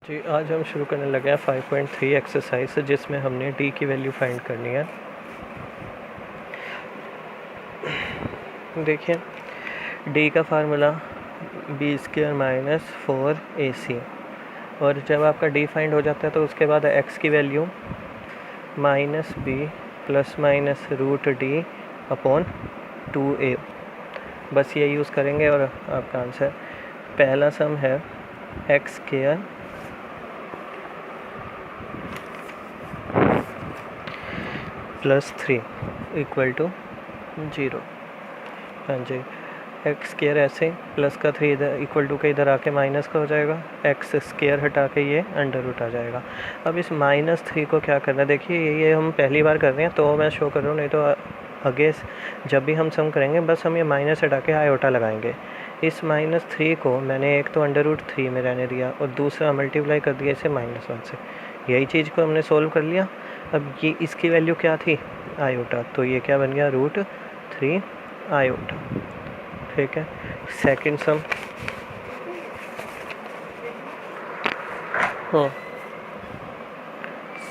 जी, आज हम शुरू करने लगे हैं 5.3 एक्सरसाइज जिसमें हमने डी की वैल्यू फाइंड करनी है। देखिए, डी का फार्मूला b² माइनस 4ac, और जब आपका डी फाइंड हो जाता है तो उसके बाद एक्स की value minus b plus minus root D upon 2a, बस ये यूज़ करेंगे और आपका आंसर। पहला सम है x² प्लस 3 इक्वल टू 0। हाँ जी, x² ऐसे प्लस का 3 इधर इक्वल टू के इधर आके माइनस का हो जाएगा, x² हटा के ये अंडर रूट आ जाएगा। अब इस -3 को क्या करना है, देखिए ये हम पहली बार कर रहे हैं तो मैं शो कर रहा हूँ, नहीं तो आगे जब भी हम सम करेंगे बस हम ये माइनस हटा के आयोटा लगाएंगे। इस -3 को मैंने एक तो अंडर रूट 3 में रहने दिया और दूसरा मल्टीप्लाई कर दिया इसे -1 से। यही चीज़ को हमने सोल्व कर लिया। अब ये इसकी वैल्यू क्या थी, आयोटा, तो ये क्या बन गया √3 आयोटा। ठीक है, सेकंड सम।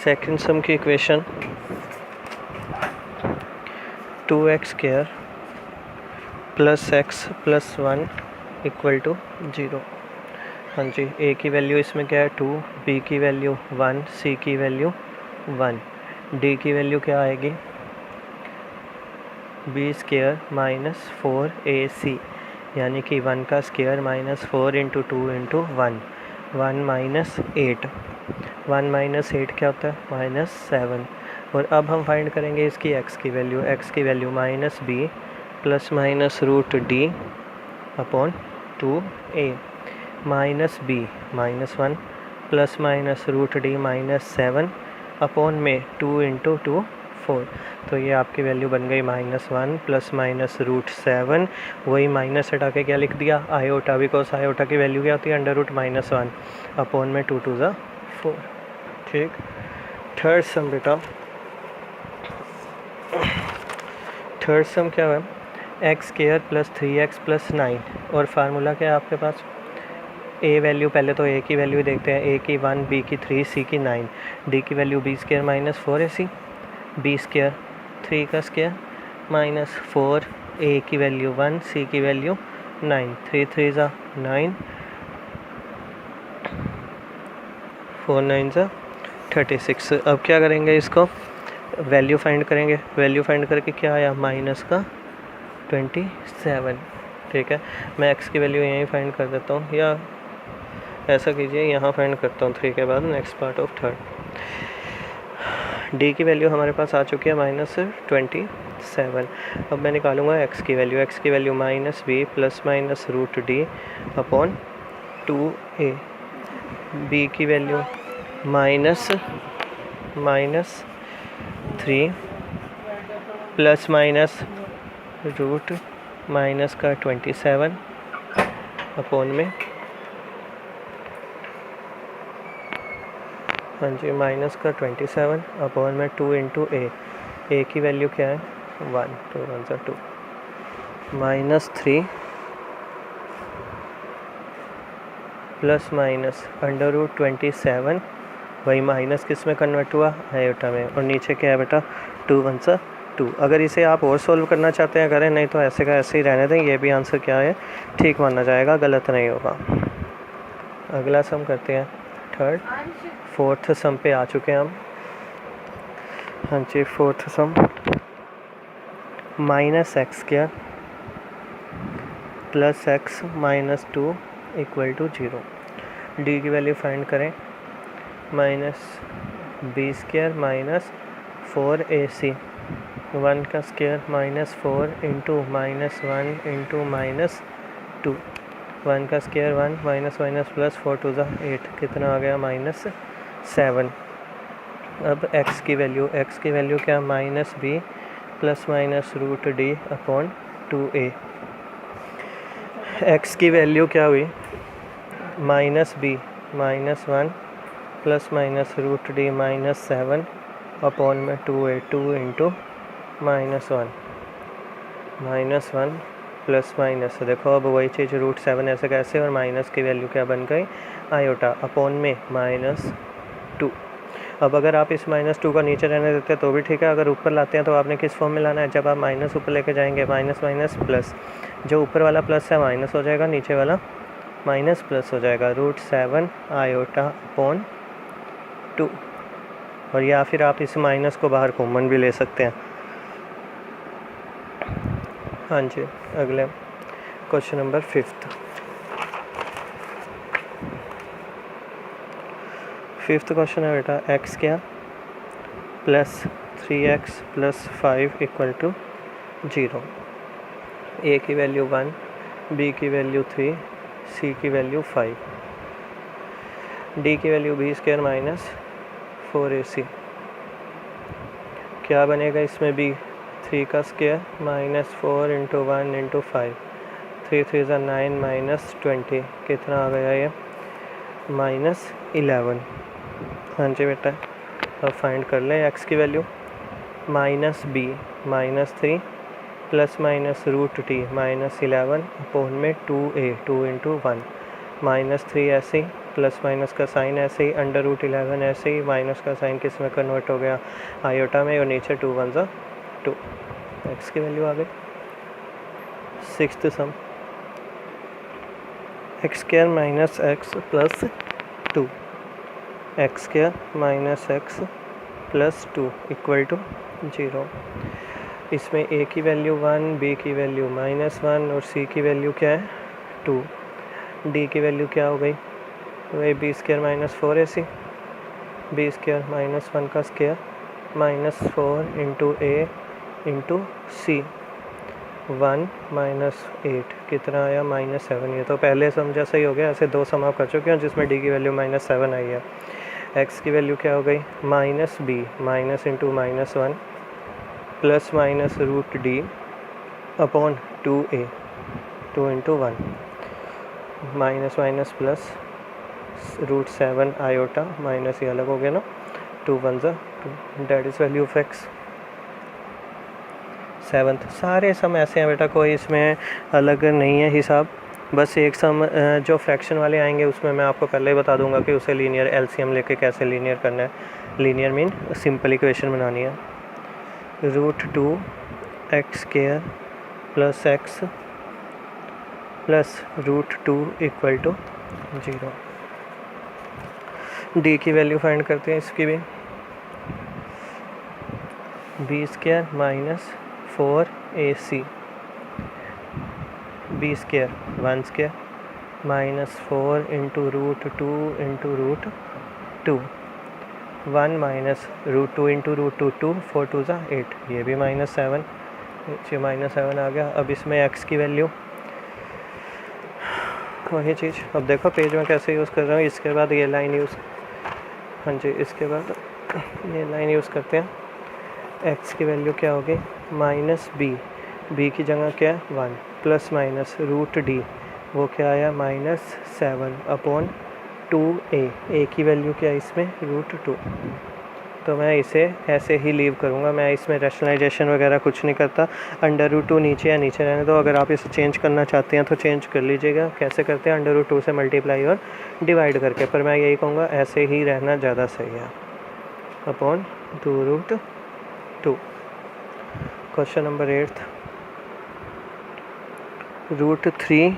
सेकंड सम की equation 2x² plus x plus 1 equal to 0। हाँ जी, a की वैल्यू इसमें क्या है 2, b की वैल्यू 1, c की वैल्यू 1, d की वैल्यू क्या आएगी b² माइनस 4ac, यानी कि 1 का square minus 4 into 2 into 1, 1 minus 8, 1 minus 8 क्या होता है -7। और अब हम फाइंड करेंगे इसकी x की value minus b plus minus root D upon 2a, minus b -1 plus minus root D -7 upon में 2 इंटू 2 4, तो ये आपकी वैल्यू बन गई -1 प्लस माइनस √7, वही माइनस हटा के क्या लिख दिया आयोटा, बिकॉज आयोटा की वैल्यू क्या होती है √-1 अपॉन में 2 2 4। ठीक, थर्ड सम बेटा, थर्ड सम क्या है x² प्लस 3x प्लस 9, और फार्मूला क्या है आपके पास, a वैल्यू, पहले तो a की वैल्यू देखते हैं, a की 1, b की 3, c की 9, d की value b² minus 4ac, b² 3 का स्क्वायर माइनस 4, a की वैल्यू 1, c की वैल्यू 9, 3 3 ज़ा 9, 4 9 ज़ा 36। अब क्या करेंगे, इसको वैल्यू फाइंड करेंगे। वैल्यू फाइंड करके क्या आया -27। ठीक है, मैं x की वैल्यू यहीं फाइंड कर देता हूँ, या ऐसा कीजिए यहाँ फाइंड करता हूँ 3 के बाद next part of third. D की वैल्यू हमारे पास आ चुकी है -27। अब मैं निकालूंगा x की value minus b plus minus root D upon 2a, b की value -3 plus minus root minus का 27 अपॉन में, हाँ जी, माइनस का 27 अपॉन में 2 इंटू a की वैल्यू क्या है 1, 2 1 ज़ा 2, -3 प्लस माइनस √27, वही माइनस किस में कन्वर्ट हुआ आयोटा में, और नीचे क्या है बेटा 2 1 ज़ा 2। अगर इसे आप और सोल्व करना चाहते हैं करें, नहीं तो ऐसे का ऐसे ही रहने दें, ये भी आंसर क्या है ठीक माना जाएगा, गलत नहीं होगा। अगला सम करते हैं थर्ड, फोर्थ सम पे आ चुके हैं हम। हाँ जी, fourth sum -x² plus x minus 2 equal to 0। D की वैल्यू फाइंड करें, -b² माइनस 4ac, 1 का स्क्वायर -4 इंटू -1 इंटू -2, 1 का स्क्वायर 1 माइनस माइनस प्लस 4 2 ज़ा 8, कितना आ गया -7। अब x की वैल्यू क्या -b plus minus root D upon 2a, x की वैल्यू क्या हुई -b -1 plus minus root D -7 upon में 2a, 2 इंटू -1 प्लस माइनस, देखो अब वही चीज़ √7 ऐसे कैसे, और माइनस की वैल्यू क्या बन गई आयोटा अपॉन में -2। अब अगर आप इस -2 का नीचे रहने देते हैं तो भी ठीक है, अगर ऊपर लाते हैं तो आपने किस फॉर्म में लाना है, जब आप माइनस ऊपर लेके जाएंगे माइनस माइनस प्लस, जो ऊपर वाला प्लस है माइनस हो जाएगा, नीचे वाला माइनस प्लस हो जाएगा, √7 आयोटा अपॉन 2। और या फिर आप इस माइनस को बाहर कॉमन भी ले सकते हैं। हाँ जी, अगले क्वेश्चन नंबर 5th क्वेश्चन है बेटा, x क्या plus 3x plus 5 equal to 0। a की वैल्यू 1, b की वैल्यू 3, c की वैल्यू 5, d की वैल्यू b² माइनस 4ac। क्या बनेगा इसमें b? 3 का square minus 4 into 1 into 5, 3 3 9 minus 20, कितना आ गया ये? -11। हाँ जी बेटा, अब फाइंड कर लें x की value. -b -3 plus minus √t -11 upon में 2a, 2 इंटू 1, -3 ऐसे ही, प्लस माइनस का साइन ऐसे ही, √11 ऐसे ही, माइनस का साइन किस में कन्वर्ट हो गया? आयोटा में, और नीचे 2 1 2। x की वैल्यू आ गई। 6th sum, x² minus x plus 2, x² minus x plus 2 equal to 0। इसमें a की वैल्यू 1, b की वैल्यू -1 और c की वैल्यू क्या है? 2। d की वैल्यू क्या हो गई? वही b² minus 4ac, b² minus 1 का square -4 into a into c, 1 -8, कितना आया? -7। ये तो पहले सम जैसा ही हो गया, ऐसे 2 सम आप कर चुके हैं जिसमें d की वैल्यू -7 आई है। x की वैल्यू क्या हो गई? -b minus into -1 plus minus √d upon 2a, 2 into 1, minus minus plus √7 iota minus, ये अलग हो गया ना, 2 1 2, that is value of x। 7th, सारे सम ऐसे हैं बेटा, कोई इसमें अलग नहीं है हिसाब। बस एक सम जो फ्रैक्शन वाले आएंगे उसमें मैं आपको पहले ही बता दूंगा कि उसे लीनियर एलसीएम लेके कैसे लीनियर करना है। लीनियर मीन सिंपल इक्वेशन बनानी है। √2x² plus x plus √2 equal to 0। d की वैल्यू फाइंड करते हैं इसकी भी। b² minus 4ac, b² 1² minus 4 into √2 into √2, 1 minus √2 into √2, 2 4 2 8, ये भी -7, नीचे -7 आ गया। अब इसमें x की वैल्यू वही चीज़, अब देखो पेज में कैसे यूज़ कर रहा हूँ। इसके बाद ये लाइन यूज़, हाँ जी, इसके बाद ये लाइन यूज़ करते हैं। x की वैल्यू क्या होगी? -b की जगह क्या है? 1, प्लस माइनस √d, वो क्या आया? -7 अपॉन 2a की वैल्यू क्या है इसमें? √2। तो मैं इसे ऐसे ही लीव करूँगा, मैं इसमें रैशनलाइजेशन वगैरह कुछ नहीं करता। √2 नीचे या नीचे रहने दो, अगर आप इसे चेंज करना चाहते हैं तो चेंज कर लीजिएगा। कैसे करते हैं? √2 से मल्टीप्लाई और डिवाइड करके, पर मैं यही कहूँगा ऐसे ही रहना ज़्यादा सही है, अपॉन 2√2। क्वेश्चन नंबर 8th, √3,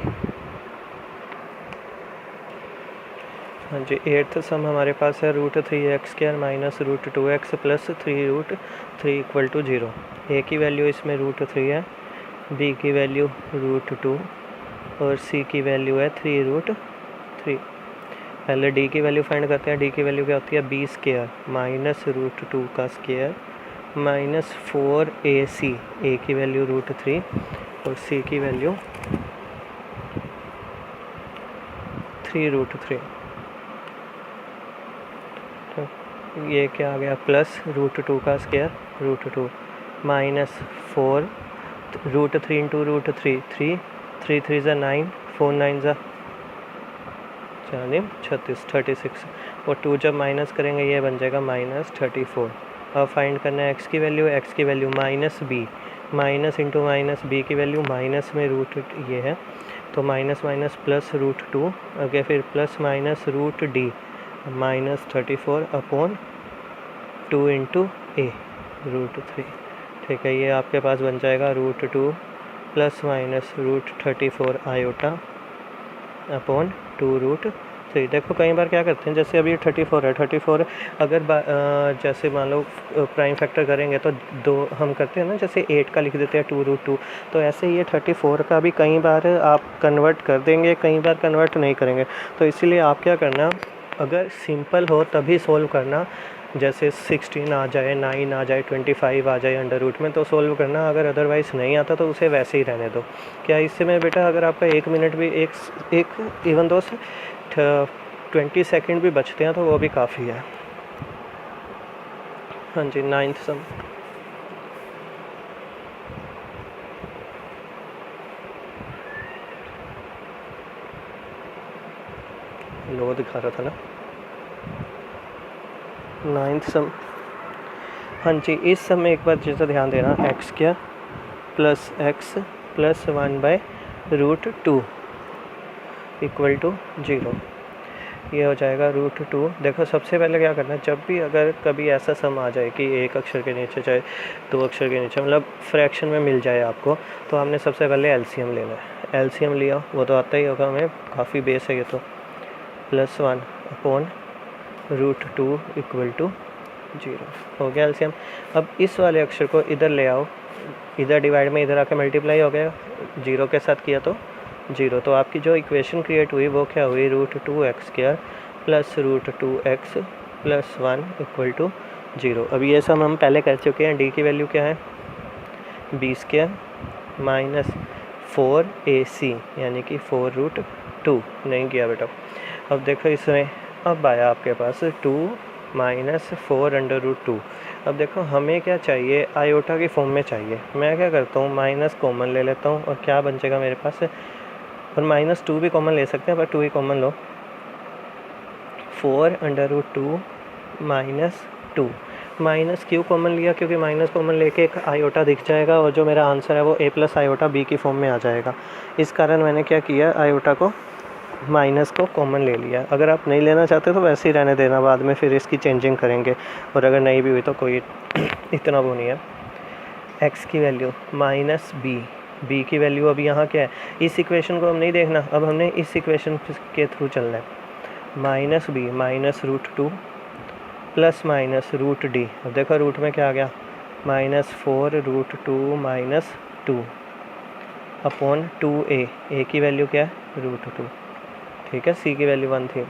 हाँ जी, 8th सम हमारे पास है √3x² minus √2x plus 3√3 equal to 0। a की वैल्यू इसमें √3 है, b की वैल्यू √2 और c की वैल्यू है 3√3। पहले d की वैल्यू फाइंड करते हैं। d की वैल्यू क्या होती है? b² माइनस √2 का स्क्वायर माइनस 4ac, a की वैल्यू √3 और c की वैल्यू 3√3। तो ये क्या आ गया? प्लस √2 का स्क्वायर, √2 माइनस 4, √3 इंटू √3, 3 3 3 9, 4 9 36, और 2 जब माइनस करेंगे ये बन जाएगा -34। अब फाइंड करना है x की वैल्यू। x की value -b, minus into minus, b की वैल्यू माइनस में रूट ये है, तो माइनस माइनस प्लस रूट 2, आगे फिर plus minus root D minus 34 upon 2 into a root 3। ठीक है, ये आपके पास बन जाएगा root 2 plus minus root 34 iota upon 2 root 3। देखो कई बार क्या करते हैं, जैसे अभी 34 है, 34 अगर जैसे मान लो प्राइम फैक्टर करेंगे तो दो हम करते हैं ना, जैसे 8 का लिख देते हैं 2 रूट 2, तो ऐसे ये 34 का भी कई बार आप कन्वर्ट कर देंगे, कई बार कन्वर्ट नहीं करेंगे। तो इसीलिए आप क्या करना, अगर सिंपल हो तभी सोल्व करना, जैसे 16 आ जाए, 9 आ जाए, 25 आ जाए अंडर रूट में, तो सोल्व करना। अगर अदरवाइज़ नहीं आता तो उसे वैसे ही रहने दो। क्या इससे में बेटा अगर आपका 1 मिनट भी एक इवन दो से 20 सेकेंड भी बचते हैं तो वो भी काफ़ी है। हाँ जी, 9th सम। लो दिखा रहा था ना। 9th सम। हाँ जी, इस सम में एक बार जैसा ध्यान देना, एक्स क्या plus x plus 1/√2 equal to 0। ये हो जाएगा √2। देखो सबसे पहले क्या करना है, जब भी अगर कभी ऐसा सम आ जाए कि एक अक्षर के नीचे चाहे 2 अक्षर के नीचे, मतलब फ्रैक्शन में मिल जाए आपको, तो हमने सबसे पहले एलसीएम लेना है। एलसीएम लिया, वो तो आता ही होगा हमें, काफ़ी बेस है ये तो। +1 अपॉन √2 इक्वल टू 0 हो गया एलसीएम। अब इस वाले अक्षर को इधर ले आओ, इधर डिवाइड में इधर आके मल्टीप्लाई हो गया, 0 के साथ किया तो 0। तो आपकी जो इक्वेशन क्रिएट हुई वो क्या हुई, √2x² plus √2x plus 1 equal to 0। अब ये सब हम पहले कर चुके हैं। डी की वैल्यू क्या है, b² माइनस 4ac यानी कि 4√2 नहीं किया बेटा। अब देखो इसमें अब आया आपके पास 2 माइनस 4√2। अब देखो हमें क्या चाहिए, आयोटा की फॉर्म में चाहिए। मैं क्या करता हूँ, माइनस कॉमन ले लेता हूँ और क्या बन जाएगा मेरे पास, और -2 भी कॉमन ले सकते हैं, पर 2 ही कॉमन लो। 4√2 माइनस 2। माइनस क्यों कॉमन लिया, क्योंकि माइनस कॉमन लेके एक आयोटा दिख जाएगा और जो मेरा आंसर है वो a प्लस आयोटा b की फॉर्म में आ जाएगा। इस कारण मैंने क्या किया, आयोटा को माइनस को कॉमन ले लिया। अगर आप नहीं लेना चाहते तो वैसे ही रहने देना, बाद में फिर इसकी चेंजिंग करेंगे, और अगर नहीं भी हुई तो कोई इतना वो नहीं है। x की वैल्यू माइनस b की वैल्यू अब यहाँ क्या है, इस इक्वेशन को हम नहीं देखना, अब हमने इस इक्वेशन के थ्रू चलना है। -b minus √2 plus minus √d। अब देखो रूट में क्या आ गया, -4√2 माइनस 2 अपॉन 2a। a की वैल्यू क्या है, √2। ठीक है, c की वैल्यू 1 थी,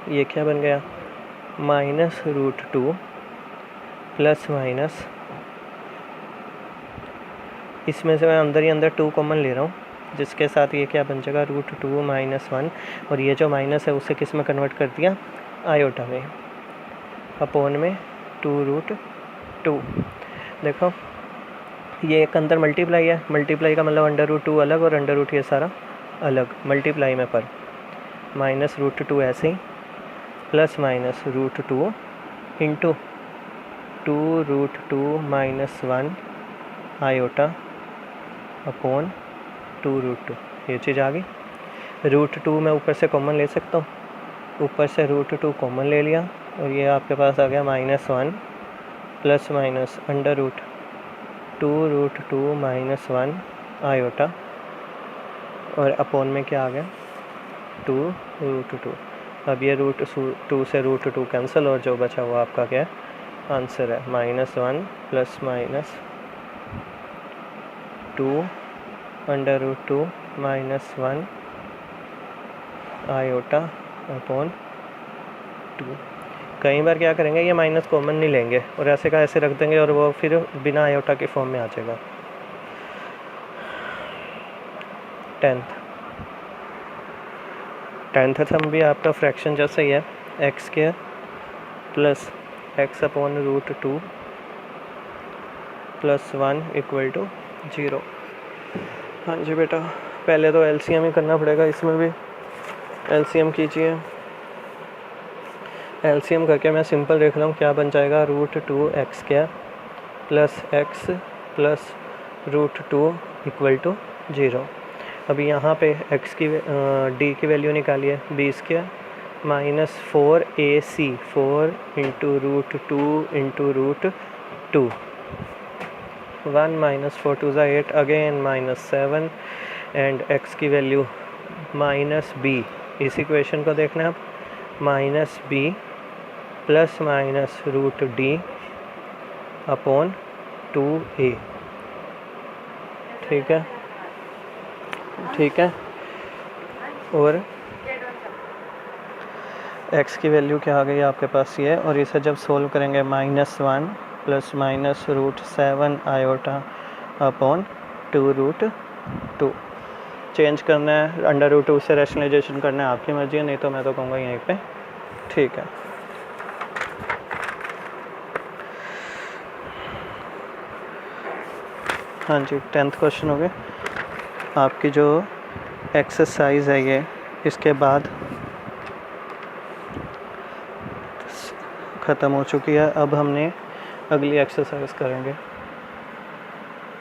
ये क्या बन गया, -√2 प्लस माइनस, इसमें से मैं अंदर ही अंदर 2 कॉमन ले रहा हूँ, जिसके साथ ये क्या बन जाएगा, √2 माइनस 1, और ये जो माइनस है उसे किस में कन्वर्ट कर दिया, आयोटा में, अपॉन में 2√2। देखो ये एक अंदर मल्टीप्लाई है, मल्टीप्लाई का मतलब √2 अलग और √, ये सारा अलग, मल्टीप्लाई में पर -√2 ऐसे ही, plus minus √2 into 2√2 minus 1 iota upon 2√2। ये चीज़ आ गई। √2 मैं ऊपर से कॉमन ले सकता हूँ, ऊपर से √2 कॉमन ले लिया, और ये आपके पास आ गया -1 प्लस माइनस √2 माइनस 1 आयोटा, और अपॉन में क्या आ गया, 2√2। अब ये √2 से √2 कैंसिल, और जो बचा वो आपका क्या आंसर है, -1 plus minus 2√2 minus 1 iota upon 2। कई बार क्या करेंगे, ये माइनस कॉमन नहीं लेंगे और ऐसे का ऐसे रख देंगे, और वो फिर बिना आयोटा की फॉर्म में आ जाएगा। 10th सम भी आपका फ्रैक्शन जैसा ही है, x² plus x upon √2 plus 1 equal to 0। हाँ जी बेटा, पहले तो एलसीएम ही करना पड़ेगा, इसमें भी एलसीएम कीजिए। एलसीएम करके मैं सिंपल देख रहा हूँ क्या बन जाएगा, √2x² plus x plus √2 equal to 0। अभी यहाँ पे x की d की वैल्यू निकालिए, b² minus 4ac 4 into root 2 into root 2 1 minus 4 2 ज़ा 8 अगेन माइनस 7 एंड x की वैल्यू माइनस b। इस इक्वेशन को देखना है आप, minus b plus minus root d upon 2a। ठीक है, ठीक है। और x की वैल्यू क्या आ गई आपके पास ये, और इसे जब सोल्व करेंगे -1 plus minus root 7 iota upon 2 root 2। Change करना है, अंडर रूट 2 से रैशनलाइजेशन करना है, आपकी मर्जी है, नहीं तो मैं तो कहूँगा यहीं पे। ठीक है, हाँ जी, 10th क्वेश्चन हो गया आपकी जो एक्सरसाइज है ये, इसके बाद ख़त्म हो चुकी है। अब हमने अगली एक्सरसाइज करेंगे।